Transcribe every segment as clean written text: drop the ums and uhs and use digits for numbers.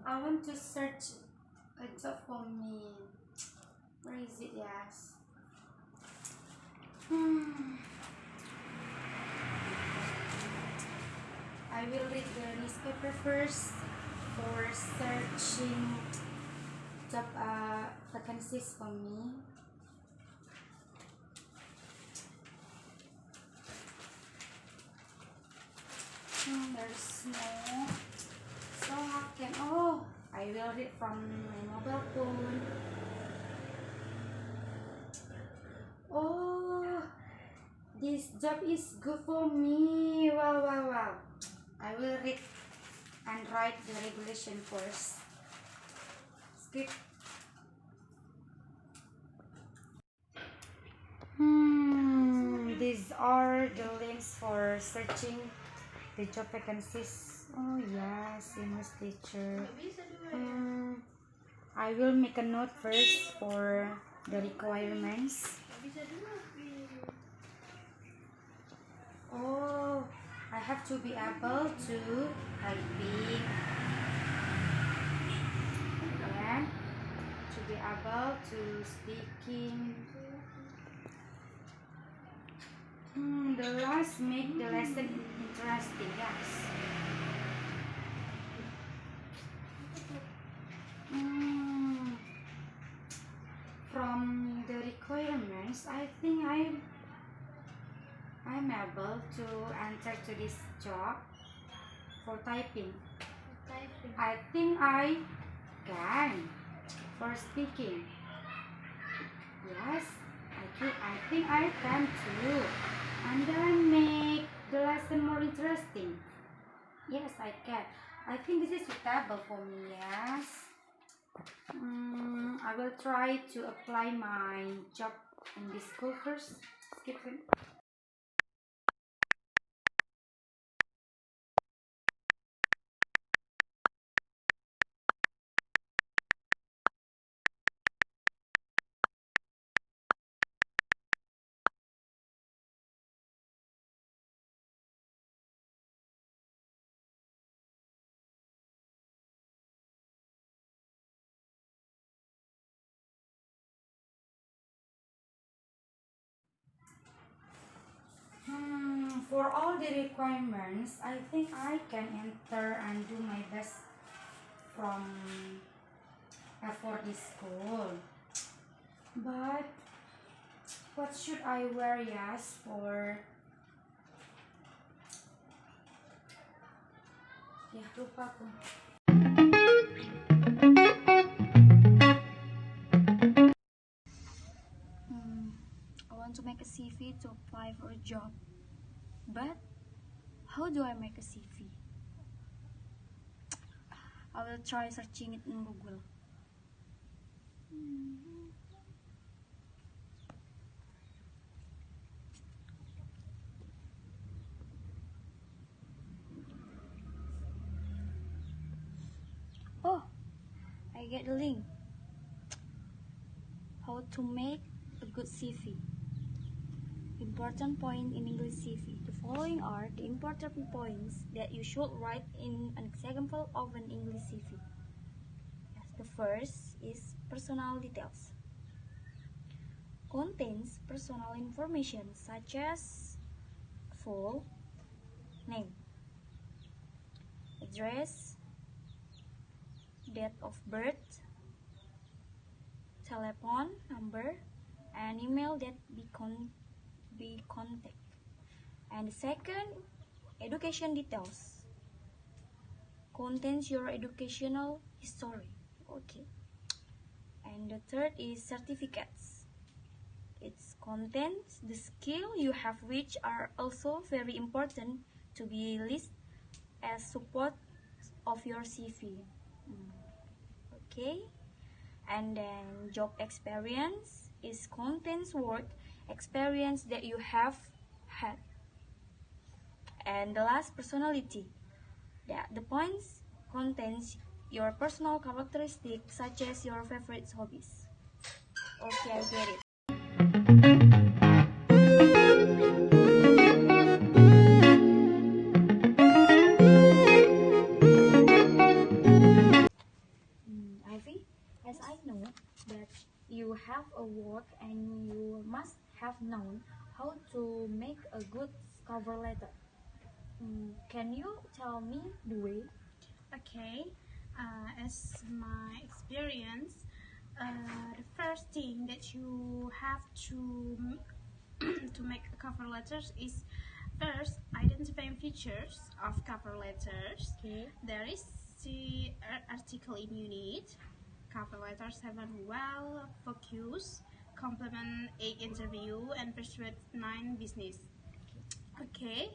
I want to search a job for me. Where is it? Yes. I will read the newspaper first for searching job vacancies for me. There's no. So how can I will read from my mobile phone. Oh, this job is good for me. Wow. I will read and write the regulation first. Skip. These are the links for searching the job vacancies. Oh yes, English teacher. I will make a note first for the requirements. Oh, I have to be able to typing. Yeah, to be able to speaking. The last make the lesson interesting. Yes. From the requirements, I think I'm able to enter to this job for typing. I think I can for speaking. Yes, I think I can too. And then make the lesson more interesting. Yes, I can. I think this is suitable for me. Yes. I will try to apply my job in this school first. Skip it. For all the requirements, I think I can enter and do my best from for this school. But what should I wear? Yes, for lupa ko. I want to make a CV to apply for a job. But how do I make a CV? I will try searching it in Google. Oh, I get the link. How to make a good CV. Important point in English CV. The following are the important points that you should write in an example of an English CV. Yes, the first is personal details. Contains personal information such as full name, address, date of birth, telephone number, and email that be contact. And the second, education details. Contains your educational history. Okay. And the third is certificates. It contains the skill you have, which are also very important to be listed as support of your CV. Okay. And then job experience is contains work experience that you have had. And the last, personality. The points contains your personal characteristics such as your favorite hobbies. Okay, I get it. Ivy, as I know that you have a work and you must have known how to make a good cover letter. Can you tell me the way? Okay, as my experience, the first thing that you have to to make a cover letters is first identifying features of cover letters. Okay. There is the article in unit. Cover letters have a well focus, complement 8 interview, and persuade 9 business. Okay.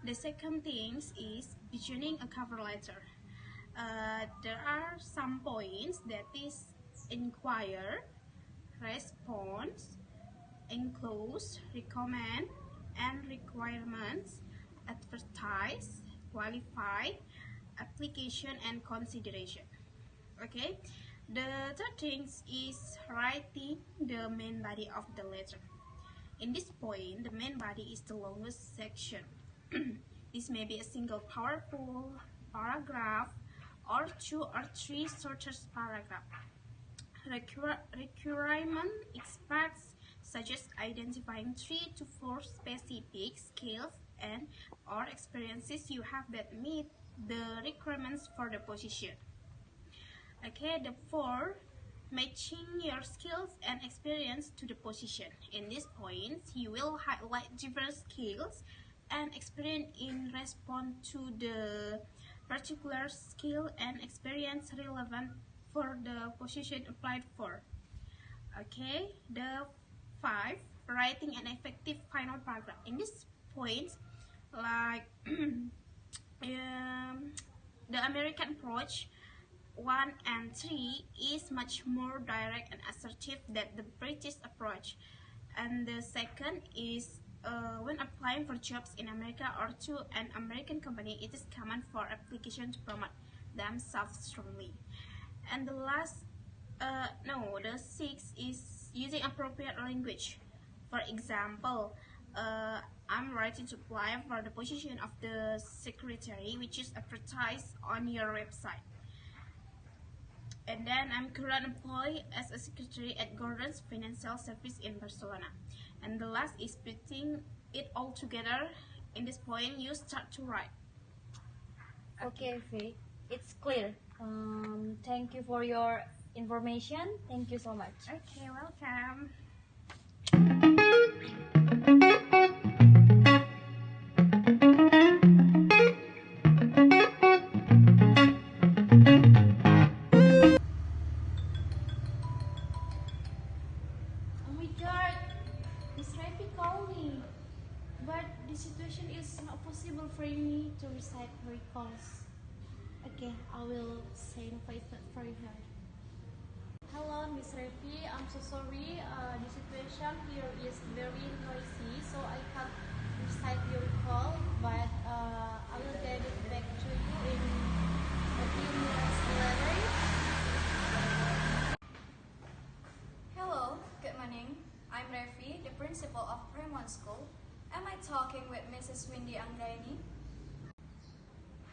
The second thing is visioning a cover letter. There are some points that is inquire, response, enclose, recommend, and requirements, advertise, qualify, application, and consideration. Okay, the third thing is writing the main body of the letter. In this point, the main body is the longest section. This may be a single powerful paragraph or 2 or 3 shorter paragraphs. Requirement experts suggest identifying 3 to 4 specific skills and or experiences you have that meet the requirements for the position. Okay, the 4, matching your skills and experience to the position. In this point, you will highlight different skills and experience in response to the particular skill and experience relevant for the position applied for. Okay, the 5, writing an effective final paragraph. In this point, like the American approach 1 and 3 is much more direct and assertive than the British approach. And the second is when applying for jobs in America or to an American company, it is common for application to promote themselves strongly. And the last, the 6 is using appropriate language. For example, I'm writing to apply for the position of the secretary, which is advertised on your website. And then I'm currently employed as a secretary at Gordon's Financial Service in Barcelona. And the last is putting it all together. In this point, you start to write. Okay, Faye, it's clear. Thank you for your information. Thank you so much. Okay, welcome. Oh my god, Miss Rafi called me, but the situation is not possible for me to recite her calls. Okay, I will send voice note for her. Hello, Miss Rafi. I'm so sorry. The situation here is very noisy, so I can't recite your call. But I will get it back to you in a few minutes later. Hello, good morning. I'm Revi, the principal of Fremont School. Am I talking with Mrs. Windy Anggraini?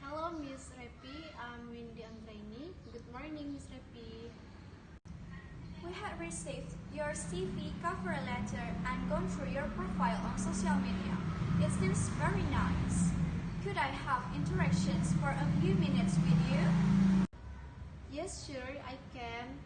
Hello, Miss Repi. I'm Windy Anggraini. Good morning, Miss Repi. We had received your CV cover letter and gone through your profile on social media. It seems very nice. Could I have interactions for a few minutes with you? Yes, sure, I can.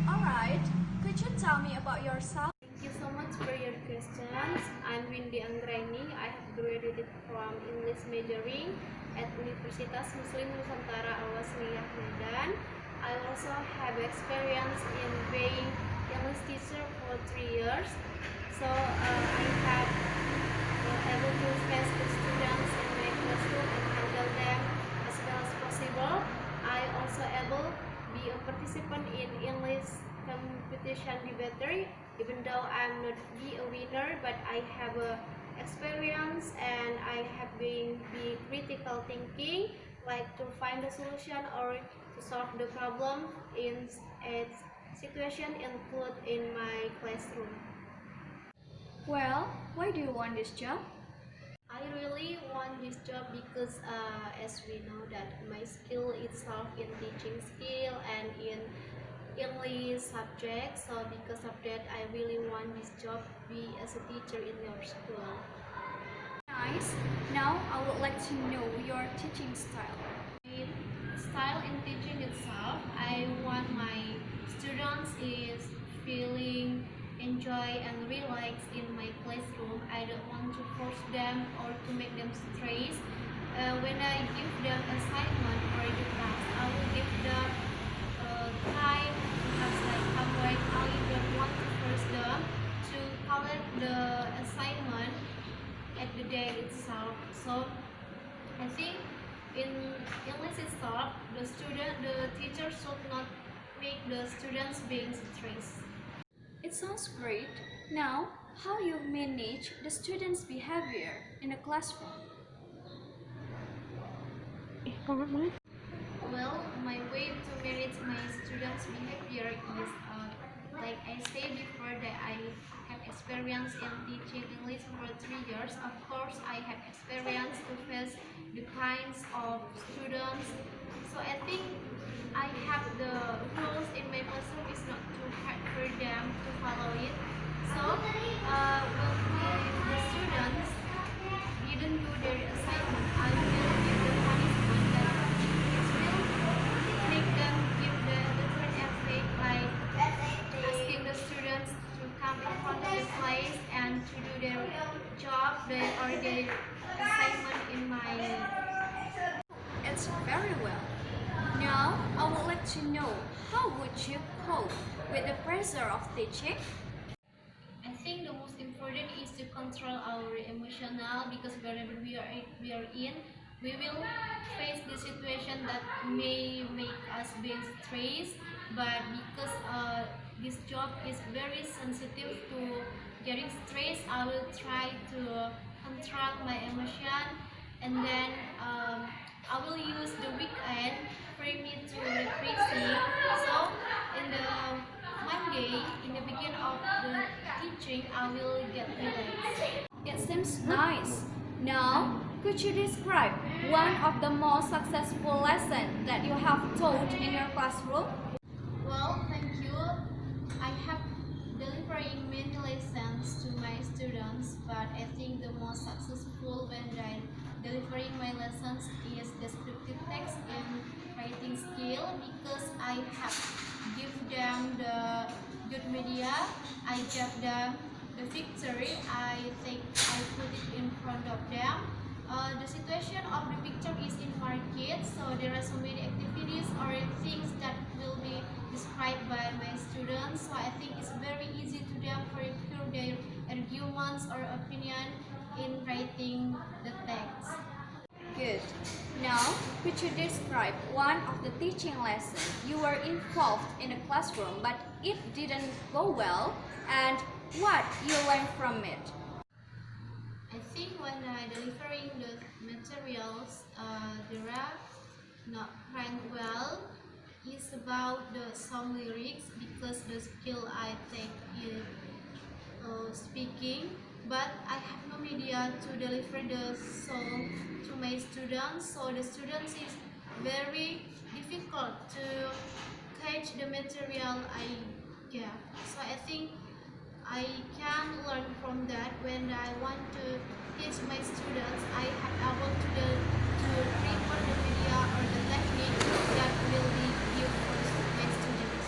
Alright, could you tell me about yourself? Thank you so much for your questions. I'm Windy Anggraini. I have graduated from English majoring at Universitas Muslim Nusantara Al-Wasliyah Medan. I also have experience in being English teacher for 3 years. So I have able to face the students in my classroom and handle them as well as possible. I also able be a participant in English competition debater, even though I'm not be a winner, but I have experience, and I have been be critical thinking, like to find the solution or to solve the problem in a situation include in my classroom. Well, why do you want this job? I really want this job because as we know that my skill itself in teaching skill and in English subject, so because of that I really want this job be as a teacher in your school. Nice. Now I would like to know your teaching style. My style in teaching itself, I want my students is feeling enjoy and relax in my classroom. I don't want to force them or to make them stress. When I give them assignment or the class, I will give them time because like homework. I don't want to force them to collect the assignment at the day itself. So I think in English itself, the teacher should not make the students being stressed. It sounds great. Now, how you manage the students' behavior in a classroom? Well, my way to manage my students' behavior is like I said before that I have experience in teaching English for 3 years. Of course, I have experience to face the kinds of students. So I think I have the rules in my classroom is not too hard for them to follow it. So when the students didn't do their assignment, I will give the punishment that it will make them give the different effect, like asking the students to come in front of the class and to do their job or their assignment in my. It's very well. Now, I would like to know how would you cope with the pressure of teaching? I think the most important is to control our emotional because wherever we are in, we will face the situation that may make us being stressed. But because this job is very sensitive to getting stressed, I will try to control my emotion, and then I will use the weekend for me to refreshing. So in the Monday, in the beginning of the teaching, I will get relaxed. It seems nice. Now, could you describe one of the most successful lessons that you have taught in your classroom? Well, thank you. I have delivering many lessons to my students, but I think the most successful when I delivering my lessons is descriptive text and writing skill because I have give them the good media. I give them the picture. I think I put it in front of them. The situation of the picture is in market, so there are so many activities or things that will be described by my students. So I think it's very easy to them for hear their arguments or opinion in writing the text. Good. Now, could you describe one of the teaching lessons you were involved in a classroom but it didn't go well and what you learned from it? I think when I delivering the materials, there are not ran well. It's about the song lyrics because the skill I take is speaking, but I have no media to deliver the song to my students. So the students is very difficult to catch the material I give. So I think I can learn from that. When I want to teach my students, I have able to prepare the media or the technique that will be used for my students.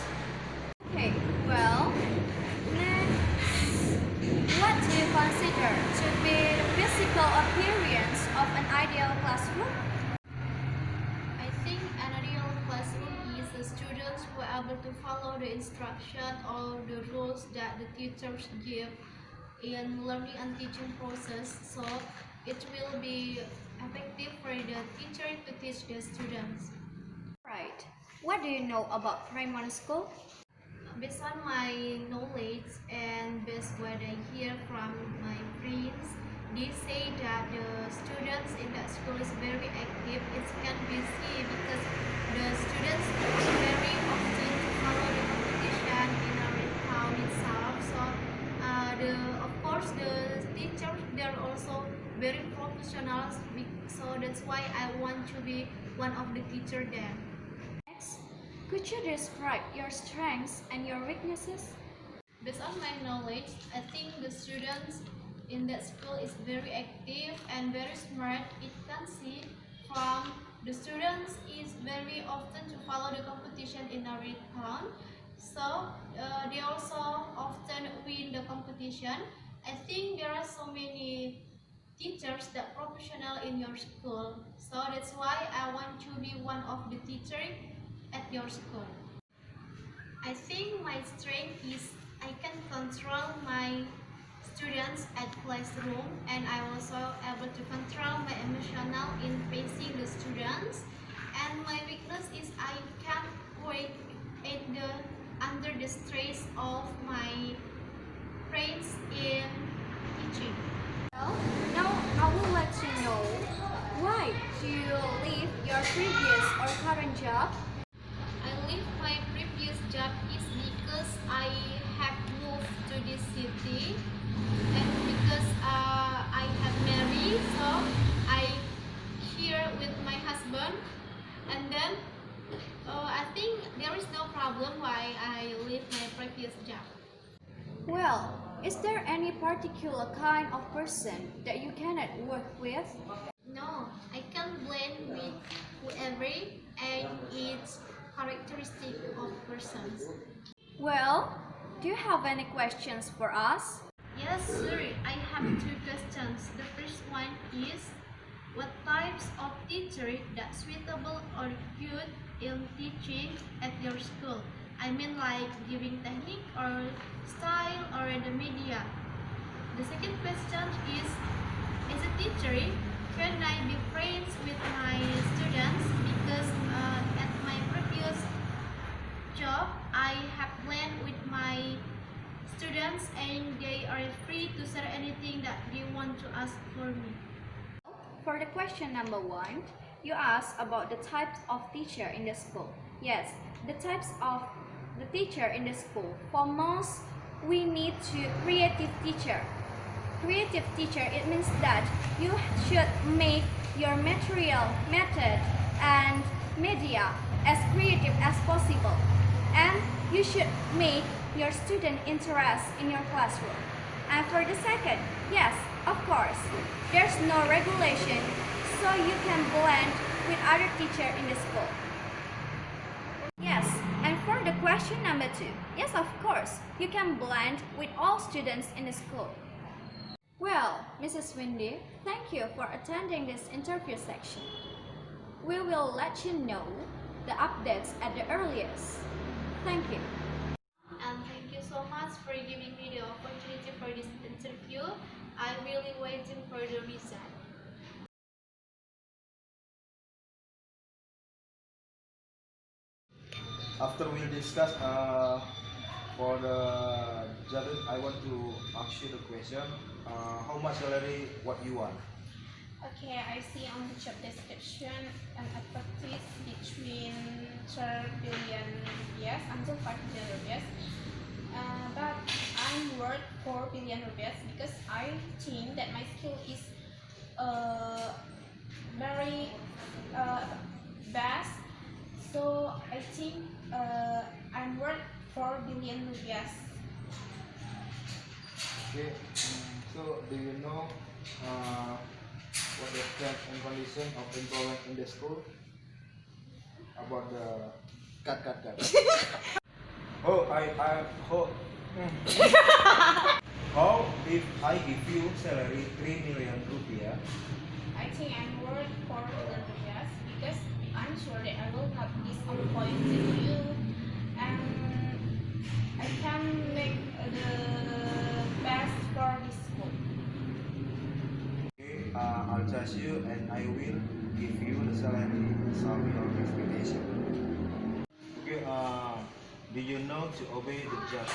Okay, well, next, what do you consider to be the physical appearance of an ideal classroom? I think an ideal classroom is the students who are able to follow the instruction or the rules that the teachers give in learning and teaching process, so it will be effective for the teacher to teach the students. Right. What do you know about primary school? Based on my knowledge and based what I hear from my friends, they say that the students in that school is very active. It can be seen because the students very often follow the competition in our town itself. So of course the teachers, they're also very professional. So that's why I want to be one of the teacher there. Next, could you describe your strengths and your weaknesses? Based on my knowledge, I think the students in that school is very active and very smart. It can see from the students is very often to follow the competition in our town. So they also often win the competition. I think there are so many teachers that professional in your school. So that's why I want to be one of the teachers at your school. I think my strength is I can control my students at classroom, and I also able to control my emotional in facing the students. And my weakness is I can't wait under the stress of my friends in teaching. Well, now I would like to know, why do you leave your previous or current job? I leave my previous job is because I have moved to this city, and because I have married, so I here with my husband, and then I think there is no problem why I leave my previous job. Well, is there any particular kind of person that you cannot work with? No, I can blend with whoever and its characteristic of persons. Well, do you have any questions for us? Yes, sir. I have two questions. The first one is, what types of teacher that suitable or good in teaching at your school? I mean like giving technique or style or the media. The second question is, as a teacher, can I be friends with my students? Because at my previous job, I have planned with my students and they are free to share anything that they want to ask for me. For the question number 1, you asked about the types of teacher in the school. Yes, the types of the teacher in the school. For most, we need to creative teacher. Creative teacher, it means that you should make your material, method, and media as creative as possible. And you should make your student interest in your classroom. And for the second, yes, of course, there's no regulation, so you can blend with other teacher in the school. Yes, and for the question number 2, yes, of course, you can blend with all students in the school. Well, Mrs. Windy, thank you for attending this interview section. We will let you know the updates at the earliest. Thank you. And thank you so much for giving me the opportunity for this interview. I'm really waiting for the result. After we discuss for the job, I want to ask you the question. How much salary what you want? Okay, I see on the job description an advertise between 3 billion rupiah until 5 billion rupiah. But I'm worth 4 billion rupiah because I think that my skill is very best. So I think I'm worth 4 billion rupiah. Okay. So do you know what the terms and condition of employment in the school? About the cut. Oh, how how if I give you salary 3 million rupiah? I think I'm worth 4 billion rupiah because I'm sure that I will not disappoint you, and I can make the best for this school. Okay, I'll trust you and I will give you the salary some your expectation. Okay, do you know to obey the job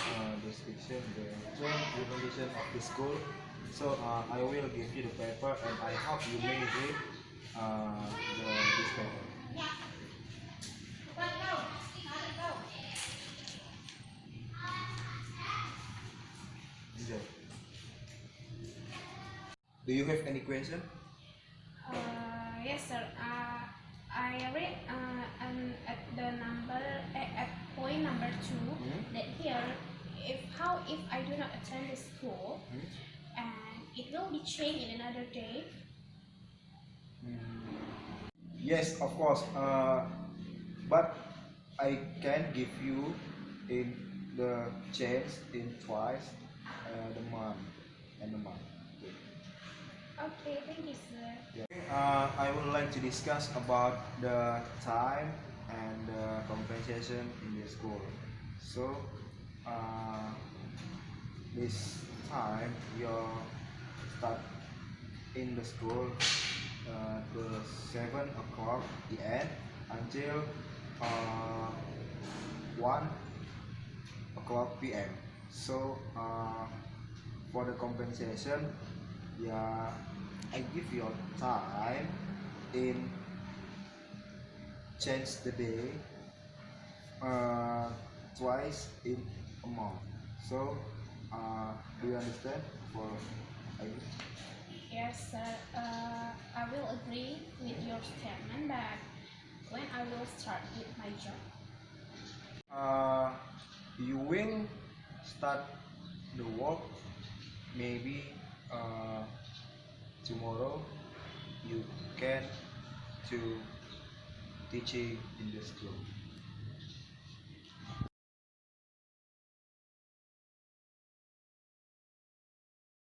description, the term and condition of the school? So I will give you the paper, and I hope you may read this paper. Enjoy. Do you have any question? Yes, sir. I read at the number at point number 2 that here, if I do not attend the school and it will be changed in another day. Yes, of course. But I can give you in the change in twice the month and the month. Okay, thank you, sir. I would like to discuss about the time and the compensation in the school. So, this time you start in the school to 7 o'clock p.m. until 1 o'clock p.m. So, for the compensation, yeah, I give you time in change the day twice in a month. So, do you understand? For I Yes, sir. I will agree with your statement that when I will start with my job. you will start the work maybe tomorrow. You can to teaching in the school.